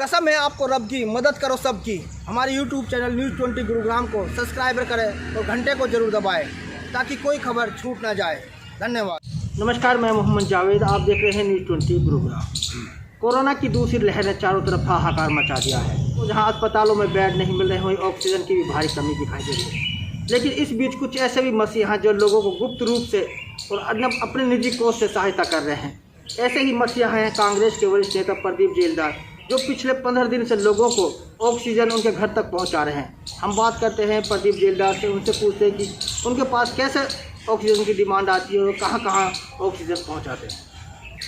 कसम है आपको रब की, मदद करो सबकी। हमारे यूट्यूब चैनल न्यूज़ 20 गुरुग्राम को सब्सक्राइब करें और घंटे को जरूर दबाएं ताकि कोई खबर छूट ना जाए। धन्यवाद। नमस्कार, मैं मोहम्मद जावेद, आप देख रहे हैं न्यूज़ 20 गुरुग्राम। कोरोना की दूसरी लहर ने चारों तरफ हाहाकार मचा दिया है। तो जहां अस्पतालों में बेड नहीं मिल रहे, वहीं ऑक्सीजन की भी भारी कमी दिखाई दे रही है। लेकिन इस बीच कुछ ऐसे भी मसीहा जो लोगों को गुप्त रूप से और अपने निजी कोष से सहायता कर रहे हैं। ऐसे ही मसीहा हैं कांग्रेस के वरिष्ठ नेता प्रदीप जेलदार, जो पिछले 15 दिन से लोगों को ऑक्सीजन उनके घर तक पहुंचा रहे हैं। हम बात करते हैं प्रदीप जेलदार से, उनसे पूछते हैं कि उनके पास कैसे ऑक्सीजन की डिमांड आती है और कहाँ कहाँ ऑक्सीजन पहुंचाते हैं।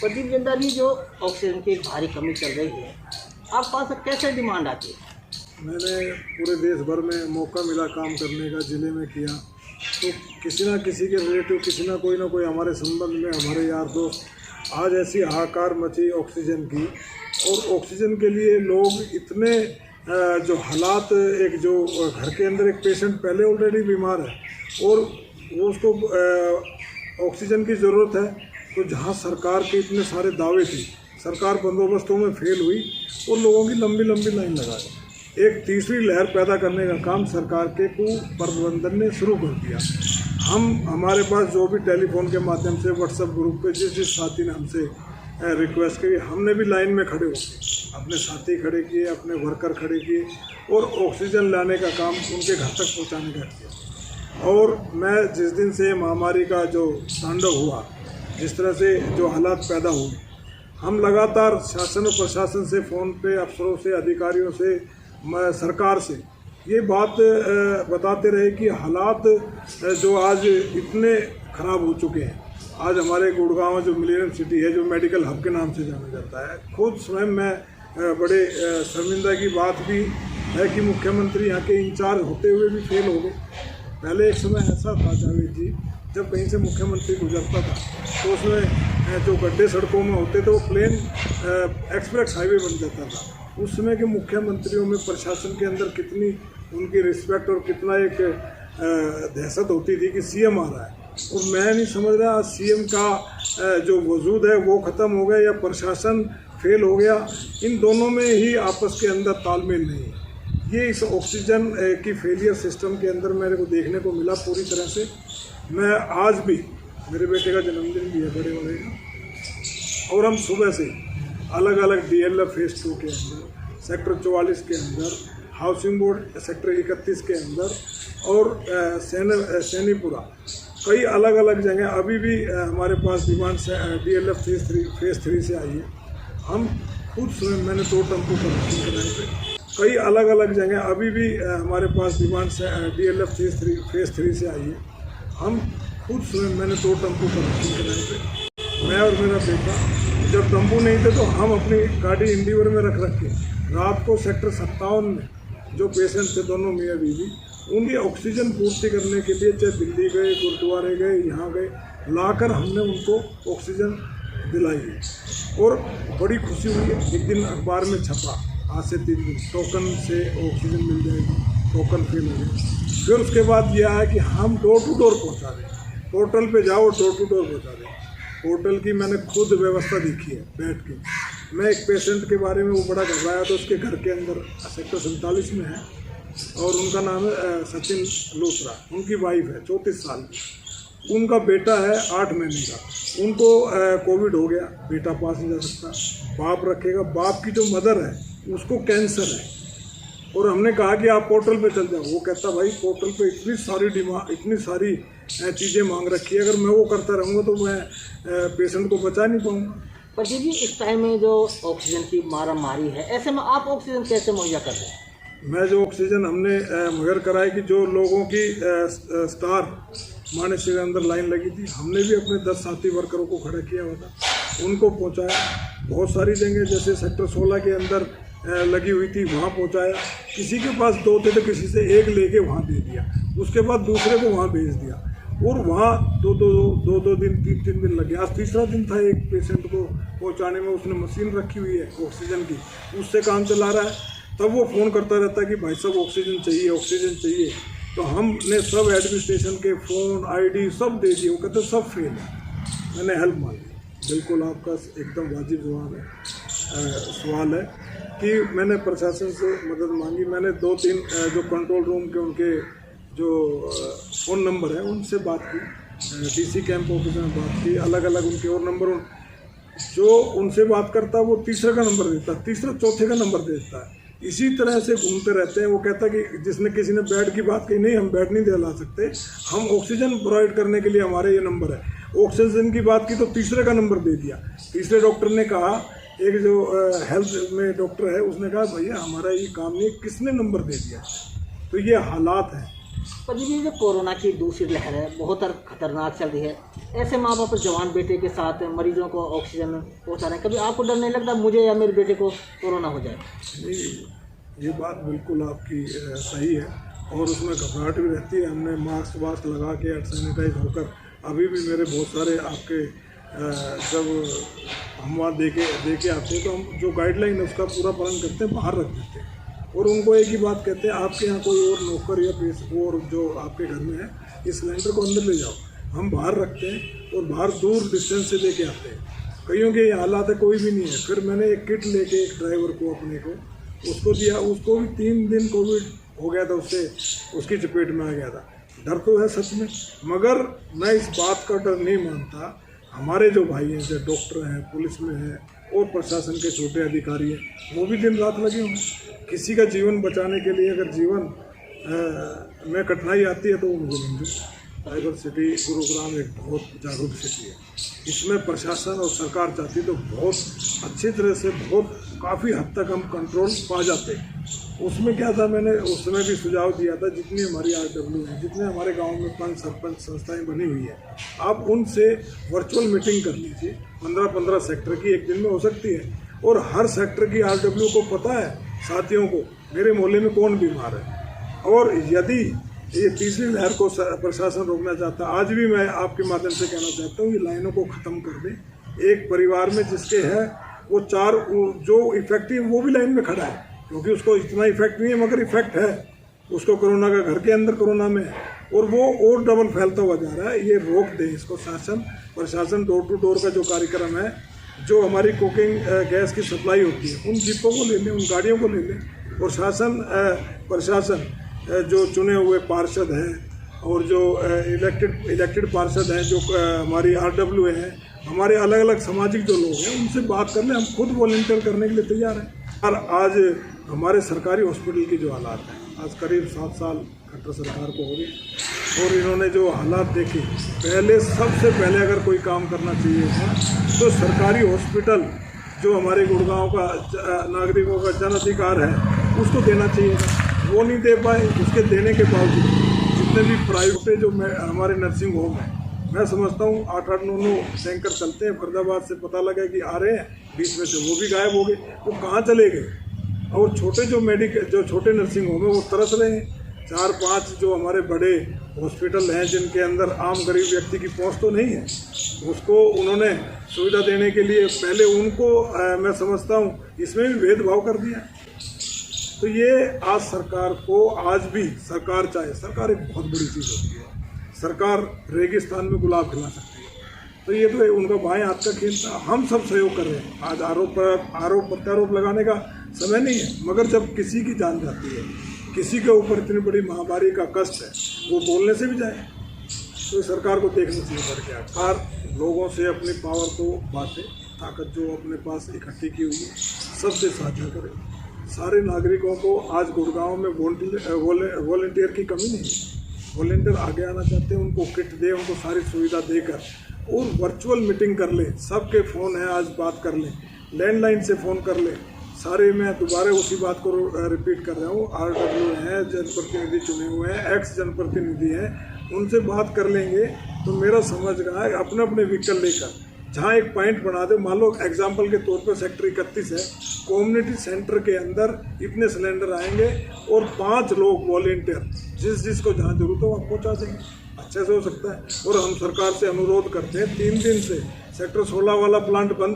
प्रदीप जेलदार जी, जो ऑक्सीजन की भारी कमी चल रही है, आप पास कैसे डिमांड आती है? मैंने पूरे देश भर में मौका मिला काम करने का, ज़िले में किया, तो किसी ना किसी के रिलेटिव, किसी ना कोई हमारे संबंध में, हमारे यार दोस्त, आज ऐसी हाहाकार मची ऑक्सीजन की। और ऑक्सीजन के लिए लोग इतने जो हालात, एक जो घर के अंदर एक पेशेंट पहले ऑलरेडी बीमार है और वो उसको ऑक्सीजन की ज़रूरत है, तो जहाँ सरकार के इतने सारे दावे थे, सरकार बंदोबस्तों में फेल हुई और लोगों की लंबी लंबी लाइन लगा दी। एक तीसरी लहर पैदा करने का काम सरकार के कुप्रबंधन ने शुरू कर दिया। हमारे पास जो भी टेलीफोन के माध्यम से, व्हाट्सएप ग्रुप पे जिस साथी ने हमसे रिक्वेस्ट करी, हमने भी लाइन में खड़े होकर अपने साथी खड़े किए, अपने वर्कर खड़े किए और ऑक्सीजन लाने का काम उनके घर तक पहुँचाने का किया। और मैं जिस दिन से महामारी का जो तांडव हुआ, जिस तरह से जो हालात पैदा हुए, हम लगातार शासन और प्रशासन से, फ़ोन पे अफसरों से, अधिकारियों से, सरकार से ये बात बताते रहे कि हालात जो आज इतने ख़राब हो चुके हैं। आज हमारे गुड़गांव जो मिलेनियम सिटी है, जो मेडिकल हब के नाम से जाना जाता है, खुद स्वयं मैं बड़े शर्मिंदा की बात भी है कि मुख्यमंत्री यहाँ के इंचार्ज होते हुए भी फेल हो गए। पहले एक समय ऐसा था जावेद जी, जब कहीं से मुख्यमंत्री गुजरता था तो उसमें जो गड्ढे सड़कों में होते थे वो प्लेन एक्सप्रेस हाईवे बन जाता था। उस समय के मुख्यमंत्रियों में, प्रशासन के अंदर कितनी उनकी रिस्पेक्ट और कितना एक दहशत होती थी कि सीएम आ रहा है। और मैं नहीं समझ रहा सीएम का जो वजूद है वो ख़त्म हो गया या प्रशासन फेल हो गया। इन दोनों में ही आपस के अंदर तालमेल नहीं है। ये इस ऑक्सीजन की फेलियर सिस्टम के अंदर मेरे को देखने को मिला पूरी तरह से। मैं आज भी, मेरे बेटे का जन्मदिन भी है बड़े वाले का, और हम सुबह से अलग अलग DLF फेज़ 2 के अंदर, सेक्टर 44 के अंदर, हाउसिंग बोर्ड सेक्टर 31 के अंदर और सैनीपुरा, कई अलग अलग जगह अभी भी हमारे पास डिमांड से DLF फेज़ 3 से आई है। हम खुद स्वयं, मैंने 2 टेम्पो पर बनाए थे, कई अलग अलग जगह अभी भी हमारे पास डिमांड से DLF फेज़ 3 से आई है। हम खुद स्वयं, मैंने 2 टेम्पो पर बनाए थे, मैं और मेरा बेटा। जब तंबू नहीं थे तो हम अपनी गाड़ी इंडिवर में रख के रात को सेक्टर 57 में जो पेशेंट थे, दोनों मियाँ बीवी, उनकी ऑक्सीजन पूर्ति करने के लिए चाहे दिल्ली गए, गुरुद्वारे गए, यहाँ गए, लाकर हमने उनको ऑक्सीजन दिलाई है। और बड़ी खुशी हुई है। एक दिन अखबार में छपा, आज से 3 दिन टोकन से ऑक्सीजन मिल जाएगी, टोकन फेल हो गए। फिर उसके बाद यह है कि हम डोर टू डोर पहुँचा रहे हैं, पोर्टल पे जाओ, डोर टू डोर पहुँचा रहे हैं। पोर्टल की मैंने खुद व्यवस्था देखी है बैठ के। मैं एक पेशेंट के बारे में, वो बड़ा घबराया, तो उसके घर के अंदर सेक्टर 47 में है और उनका नाम है सचिन लूथरा, उनकी वाइफ है 34 साल की, उनका बेटा है 8 महीने का, उनको कोविड हो गया, बेटा पास नहीं जा सकता, बाप रखेगा, बाप की जो मदर है उसको कैंसर है। और हमने कहा कि आप पोर्टल पे चल जाओ। वो कहता भाई पोर्टल पे इतनी सारी चीज़ें मांग रखी है, अगर मैं वो करता रहूँगा तो मैं पेशेंट को बचा नहीं पाऊँगा। पर जी, इस टाइम में जो ऑक्सीजन की मारामारी है, ऐसे में आप ऑक्सीजन कैसे मुहैया कर रहे हैं? मैं जो ऑक्सीजन हमने मुहैया कराई कि जो लोगों की स्टार मानेसर के अंदर लाइन लगी थी, हमने भी अपने 10 साथी वर्करों को खड़ा किया हुआ था, उनको पहुँचाया। बहुत सारी जगह जैसे सेक्टर 16 के अंदर लगी हुई थी, वहाँ पहुँचाया। किसी के पास 2 थे तो किसी से 1 लेके वहाँ दे दिया, उसके बाद दूसरे को वहाँ भेज दिया, और वहाँ दो दिन 3 दिन लगे। आज तीसरा दिन था एक पेशेंट को पहुँचाने में। उसने मशीन रखी हुई है ऑक्सीजन की, उससे काम चला रहा है। तब वो फ़ोन करता रहता है कि भाई साहब ऑक्सीजन चाहिए, ऑक्सीजन चाहिए। तो हमने सब एडमिनिस्ट्रेशन के फ़ोन, ID सब दे दिए। वो कहते सब फेल है। मैंने हेल्प मांगी। बिल्कुल आपका एकदम वाजिब जवाब है, सवाल है कि मैंने प्रशासन से मदद मांगी। मैंने 2-3 जो कंट्रोल रूम के उनके जो फ़ोन नंबर है उनसे बात की, डीसी कैंप ऑफिस में बात की, अलग अलग उनके और नंबर जो उनसे बात करता है वो तीसरे का नंबर देता है, तीसरा चौथे का नंबर देता है। इसी तरह से घूमते रहते हैं। वो कहता है कि जिसने किसी ने बेड की बात कही, नहीं हम बेड नहीं दिला सकते, हम ऑक्सीजन प्रोवाइड करने के लिए हमारे ये नंबर है। ऑक्सीजन की बात की तो तीसरे का नंबर दे दिया। तीसरे डॉक्टर ने कहा, एक जो हेल्थ में डॉक्टर है उसने कहा भैया हमारा ये काम नहीं, किसने नंबर दे दिया। तो ये हालात हैं। पर ये जो कोरोना की दूसरी लहर है बहुत खतरनाक चल रही है, ऐसे माँ बाप जवान बेटे के साथ मरीजों को ऑक्सीजन पहुँचा रहे हैं, कभी आपको डर नहीं लगता मुझे या मेरे बेटे को कोरोना हो जाए? नहीं, ये बात बिल्कुल आपकी सही है और उसमें घबराहट भी रहती है। हमने मास्क वास्क लगा के सैनिटाइज होकर, अभी भी मेरे बहुत सारे आपके जब हम वहाँ दे के आते हैं तो हम जो गाइडलाइन है उसका पूरा पालन करते हैं, बाहर रख देते हैं और उनको एक ही बात कहते हैं, आपके यहाँ कोई और नौकर या और जो आपके घर में है इस सिलेंडर को अंदर ले जाओ। हम बाहर रखते हैं और बाहर दूर डिस्टेंस से लेके आते हैं। कईयों के ये हालात है, कोई भी नहीं है। फिर मैंने एक किट लेके एक ड्राइवर को अपने को उसको दिया, उसको भी 3 दिन कोविड हो गया था, उसकी चपेट में आ गया था। डर तो है सच में, मगर मैं इस बात का डर नहीं मानता। हमारे जो भाई हैं, जैसे डॉक्टर हैं, पुलिस में हैं और प्रशासन के छोटे अधिकारी हैं, वो भी दिन रात लगे हुए। किसी का जीवन बचाने के लिए अगर जीवन में कठिनाई आती है तो वो मुझे मंजूर। साइबर सिटी गुरुग्राम एक बहुत जागरूक सिटी है। इसमें प्रशासन और सरकार चाहती तो बहुत अच्छी तरह से काफ़ी हद तक हम कंट्रोल पा जाते। उसमें क्या था, मैंने उस समय भी सुझाव दिया था, जितनी हमारी RW हैं, जितने हमारे गांव में पंच सरपंच संस्थाएं बनी हुई है, आप उनसे वर्चुअल मीटिंग कर लीजिए। 15-15 सेक्टर की एक दिन में हो सकती है और हर सेक्टर की RW को पता है, साथियों को, मेरे मोहल्ले में कौन बीमार है। और यदि ये तीसरी लहर को प्रशासन रोकना चाहता है, आज भी मैं आपके माध्यम से कहना चाहता हूँ, ये लाइनों को ख़त्म कर दें। एक परिवार में जिसके है वो 4 जो इफेक्टिव वो भी लाइन में खड़ा है, क्योंकि उसको इतना इफेक्ट नहीं है मगर इफेक्ट है, उसको कोरोना का घर के अंदर कोरोना में है और वो और डबल फैलता हुआ जा रहा है। ये रोक दे इसको प्रशासन। डोर टू डोर का जो कार्यक्रम है, जो हमारी कुकिंग गैस की सप्लाई होती है, उन जीपों को ले लें, उन गाड़ियों को ले लें और प्रशासन जो चुने हुए पार्षद हैं और जो इलेक्टेड पार्षद हैं, जो हमारी RW हैं, हमारे अलग अलग सामाजिक जो लोग हैं, उनसे बात कर लें। हम खुद वॉलंटियर करने के लिए तैयार हैं। और आज हमारे सरकारी हॉस्पिटल की जो हालात हैं, आज करीब 7 साल खट्टर सरकार को हो गए और इन्होंने जो हालात देखे, सबसे पहले अगर कोई काम करना चाहिए था तो सरकारी हॉस्पिटल जो हमारे गुड़गांव का नागरिकों का जन अधिकार है उसको देना चाहिए था, वो नहीं दे पाए। उसके देने के बावजूद जितने भी प्राइवेट जो हमारे नर्सिंग होम हैं, मैं समझता हूँ 8-8, 9 टैंकर चलते हैं। फरीदाबाद से पता लगा कि आ रहे हैं, बीच में से वो भी गायब हो गए, वो कहाँ चले गए। और छोटे जो छोटे नर्सिंग होम है वो तरस रहे हैं। 4-5 जो हमारे बड़े हॉस्पिटल हैं जिनके अंदर आम गरीब व्यक्ति की पहुँच तो नहीं है, उसको उन्होंने सुविधा देने के लिए पहले उनको मैं समझता हूँ इसमें भी भेदभाव कर दिया। तो ये आज सरकार को, आज भी सरकार चाहे, सरकार एक बहुत बड़ी चीज़ होती है। सरकार रेगिस्तान में गुलाब खिला सकती है, तो ये तो उनका बाएं हाथ का खेल था। हम सब सहयोग कर रहे हैं। आज आरोप प्रत्यारोप लगाने का समय नहीं है, मगर जब किसी की जान जाती है, किसी के ऊपर इतनी बड़ी महामारी का कष्ट है, वो बोलने से भी जाए, तो सरकार को देखना चाहिए बढ़ के। सरकार लोगों से अपनी पावर को बांटे, ताकत जो अपने पास इकट्ठी की हुई है सबसे साझा करें। सारे नागरिकों को आज गुड़गांव में वॉलंटियर की कमी नहीं है। वॉलंटियर आगे आना चाहते हैं, उनको किट दे, उनको सारी सुविधा देकर और वर्चुअल मीटिंग कर लें। सबके फ़ोन है, आज बात कर लें, लैंडलाइन से फ़ोन कर लें। सारे मैं दोबारा उसी बात को रिपीट कर रहा हूँ, RW हैं, जनप्रतिनिधि चुने हुए हैं, एक्स जनप्रतिनिधि हैं, उनसे बात कर लेंगे तो मेरा समझ रहा है अपने अपने व्हीकल लेकर जहाँ एक पॉइंट बना दे। मान लो एग्जाम्पल के तौर पर सेक्टर 31 है, कम्युनिटी सेंटर के अंदर इतने सिलेंडर आएंगे और 5 लोग वॉलंटियर जिसको जहाँ जरूरत हो वहाँ पहुँचा देंगे, अच्छे से हो सकता है। और हम सरकार से अनुरोध करते हैं, 3 दिन से सेक्टर 16 वाला प्लांट बंद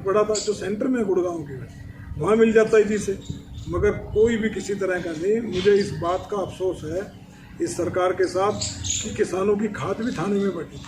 पड़ा था, जो सेंटर में गुड़गांव के वहाँ मिल जाता है जी से, मगर कोई भी किसी तरह का नहीं। मुझे इस बात का अफसोस है इस सरकार के साथ कि किसानों की खाद भी थाने में बैठी।